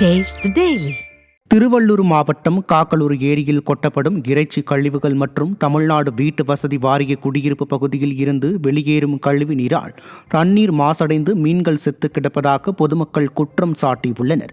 Taste the Daily. Tiruvallur மாவட்டம் காக்கலூர் ஏரியில் கொட்டப்படும் இறைச்சி கழிவுகள் மற்றும் தமிழ்நாடு வீட்டு வசதி வாரிய குடியிருப்பு பகுதியில் இருந்து வெளியேறும் கழிவு நீரால் தண்ணீர் மாசடைந்து மீன்கள் செத்து கிடப்பதாக பொதுமக்கள் குற்றம் சாட்டியுள்ளனர்.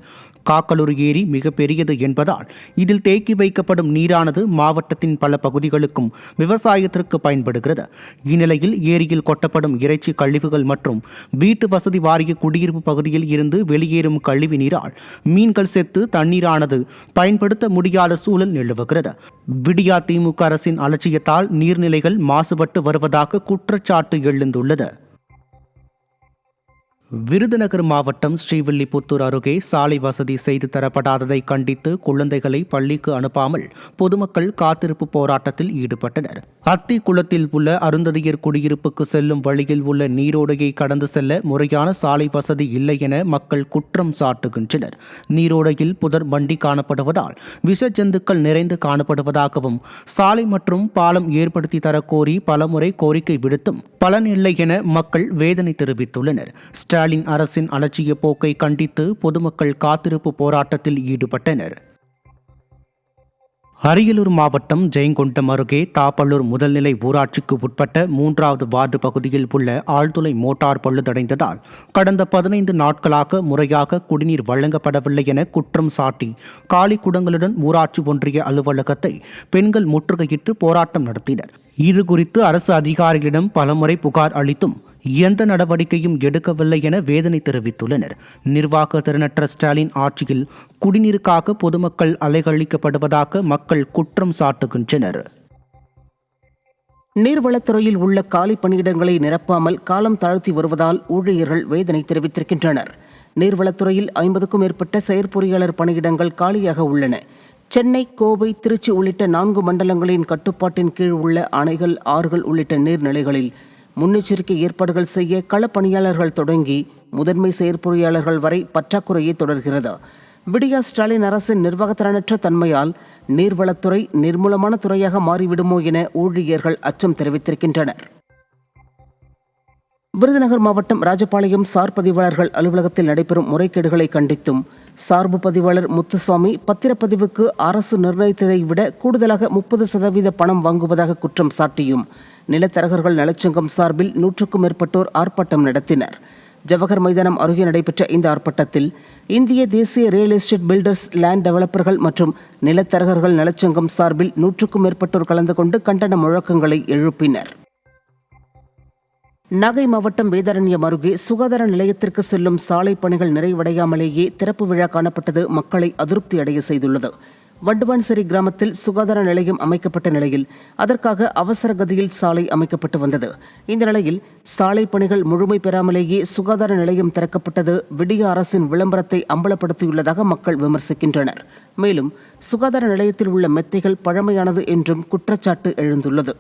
காக்கலூர் ஏரி மிக பெரியது என்பதால் இதில் தேக்கி வைக்கப்படும் நீரானது மாவட்டத்தின் பல பகுதிகளுக்கும் விவசாயத்திற்கு பயன்படுகிறது. இந்நிலையில் ஏரியில் கொட்டப்படும் இறைச்சி கழிவுகள் மற்றும் வீட்டு வசதி வாரிய குடியிருப்பு பகுதியில் இருந்து வெளியேறும் கழிவு நீரால் மீன்கள் செத்து தண்ணீரானது பயன்படுத்த முடியாத சூழல் நிலவுகிறது. விடியா திமுக அரசின் அலட்சியத்தால் நீர்நிலைகள் மாசுபட்டு வருவதாக குற்றச்சாட்டு எழுந்துள்ளது. விருதுநகர் மாவட்டம் ஸ்ரீவில்லிபுத்தூர் அருகே சாலை வசதி செய்து தரப்படாததை கண்டித்து குழந்தைகளை பள்ளிக்கு அனுப்பாமல் பொதுமக்கள் காத்திருப்பு போராட்டத்தில் ஈடுபட்டனர். அத்திக்குளத்தில் உள்ள அருந்ததியர் குடியிருப்புக்கு செல்லும் வழியில் உள்ள நீரோடையை கடந்து செல்ல முறையான சாலை வசதி இல்லை என மக்கள் குற்றம் சாட்டுகின்றனர். நீரோடையில் புதர் மண்டி காணப்படுவதால் விஷ ஜந்துக்கள் நிறைந்து காணப்படுவதாகவும் சாலை மற்றும் பாலம் ஏற்படுத்தி தரக்கோரி பலமுறை கோரிக்கை விடுத்தும் பலன் இல்லை என மக்கள் வேதனை தெரிவித்துள்ளனர். ஸ்டாலின் அரசின் அலட்சிய போக்கை கண்டித்து பொதுமக்கள் காத்திருப்பு போராட்டத்தில் ஈடுபட்டனர். அரியலூர் மாவட்டம் ஜெயங்கொண்டம் அருகே தாப்பள்ளூர் முதல்நிலை ஊராட்சிக்கு உட்பட்ட 3வது வார்டு பகுதியில் உள்ள ஆழ்துளை மோட்டார் பழுதடைந்ததால் கடந்த 15 நாட்களாக முறையாக குடிநீர் வழங்கப்படவில்லை என குற்றம் சாட்டி காலி குடங்களுடன் ஊராட்சி ஒன்றிய அலுவலகத்தை பெண்கள் முற்றுகையிட்டு போராட்டம் நடத்தினர். இதுகுறித்து அரசு அதிகாரிகளிடம் பலமுறை புகார் அளித்தும் எந்த நடவடிக்கையும் எடுக்கவில்லை என வேதனை தெரிவித்துள்ளனர். நிர்வாக திறனற்ற ஸ்டாலின் ஆட்சியில் குடிநீருக்காக பொதுமக்கள் அலைகழிக்கப்படுவதாக மக்கள் குற்றம் சாட்டுகின்றனர். நீர்வளத்துறையில் உள்ள காலி பணியிடங்களை நிரப்பாமல் காலம் தாழ்த்தி வருவதால் ஊழியர்கள் வேதனை தெரிவித்திருக்கின்றனர். நீர்வளத்துறையில் 50க்கும் மேற்பட்ட செயற்பொறியாளர் பணியிடங்கள் காலியாக உள்ளன. சென்னை, கோவை, திருச்சி உள்ளிட்ட 4 மண்டலங்களின் கட்டுப்பாட்டின் கீழ் உள்ள அணைகள், ஆறுகள் உள்ளிட்ட நீர்நிலைகளில் முன்னெச்சரிக்கை ஏற்பாடுகள் செய்ய களப்பணியாளர்கள் தொடங்கி முதன்மை செயற்பொறியாளர்கள் வரை பற்றாக்குறையே தொடர்கிறது. விடியா ஸ்டாலின் அரசின் நிர்வாகத்திறனற்ற தன்மையால் நீர்வளத்துறை நிர்மூலமான துறையாக மாறிவிடுமோ என ஊழியர்கள் அச்சம் தெரிவித்திருக்கின்றனர். விருதுநகர் மாவட்டம் ராஜபாளையம் சார் பதிவாளர்கள் அலுவலகத்தில் நடைபெறும் முறைகேடுகளை கண்டித்தும் சார்பு பதிவாளர் முத்துசாமி பத்திரப்பதிவுக்கு அரசு நிர்ணயித்ததை விட கூடுதலாக 30% பணம் வாங்குவதாக குற்றம் சாட்டியும் நிலத்தரகர்கள் நலச்சங்கம் சார்பில் 100க்கும் மேற்பட்டோர் ஆர்ப்பாட்டம் நடத்தினர். ஜவஹர் மைதானம் அருகே நடைபெற்ற இந்த ஆர்ப்பாட்டத்தில் இந்திய தேசிய ரியல் எஸ்டேட் பில்டர்ஸ், லேண்ட் டெவலப்பர்கள் மற்றும் நிலத்தரகர்கள் நலச்சங்கம் சார்பில் 100க்கும் மேற்பட்டோர் கலந்து கொண்டு கண்டன முழக்கங்களை எழுப்பினர். நாகை மாவட்டம் வேதாரண்யம் அருகே சுகாதார நிலையத்திற்கு செல்லும் சாலை பணிகள் நிறைவடையாமலேயே திறப்பு விழா காணப்பட்டது மக்களை அதிருப்தி அடைய செய்துள்ளது. வண்டுவான்சேரி கிராமத்தில் சுகாதார நிலையம் அமைக்கப்பட்ட நிலையில் அதற்காக அவசர கதியில் சாலை அமைக்கப்பட்டு வந்தது. இந்த நிலையில் சாலை பணிகள் முழுமை பெறாமலேயே சுகாதார நிலையம் திறக்கப்பட்டது விடிய அரசின் விளம்பரத்தை அம்பலப்படுத்தியுள்ளதாக மக்கள் விமர்சிக்கின்றனர். மேலும் சுகாதார நிலையத்தில் உள்ள மெத்தைகள் பழமையானது என்றும் குற்றச்சாட்டு எழுந்துள்ளது.